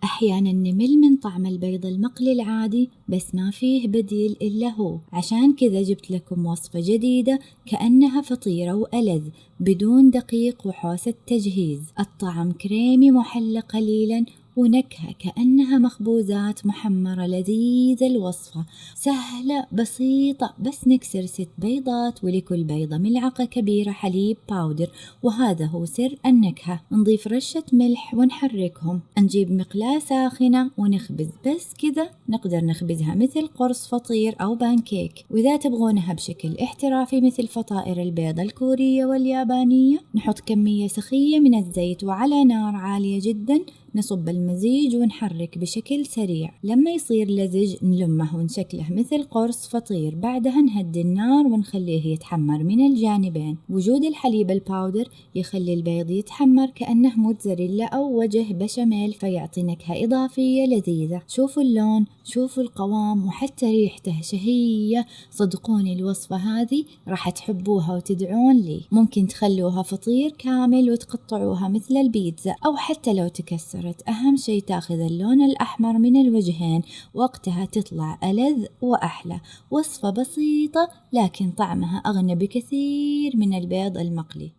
أحيانا نمل من طعم البيض المقلي العادي، بس ما فيه بديل إلا هو. عشان كذا جبت لكم وصفة جديدة كأنها فطيرة وألذ بدون دقيق وحوسة تجهيز. الطعم كريمي محلى قليلا ونكهة كأنها مخبوزات محمرة لذيذة. الوصفة سهلة بسيطة، بس نكسر 6 بيضات ولكل بيضة ملعقة كبيرة حليب باودر، وهذا هو سر النكهة. نضيف رشة ملح ونحركهم. نجيب مقلاة ساخنة ونخبز، بس كذا نقدر نخبزها مثل قرص فطير أو بانكيك. وإذا تبغونها بشكل احترافي مثل فطائر البيض الكورية واليابانية، نحط كمية سخية من الزيت وعلى نار عالية جدا نصب المزيج ونحرك بشكل سريع. لما يصير لزج نلمه ونشكله مثل قرص فطير. بعدها نهدي النار ونخليه يتحمر من الجانبين. وجود الحليب الباودر يخلي البيض يتحمر كأنه موتزاريلا أو وجه بشاميل، فيعطي نكهة إضافية لذيذة. شوفوا اللون، شوفوا القوام، وحتى ريحته شهية. صدقوني الوصفة هذه راح تحبوها وتدعون لي. ممكن تخلوها فطير كامل وتقطعوها مثل البيتزا، أو حتى لو تكسرت. أهم شيء تاخذ اللون الأحمر من الوجهين، وقتها تطلع ألذ وأحلى. وصفة بسيطة لكن طعمها أغنى بكثير من البيض المقلي.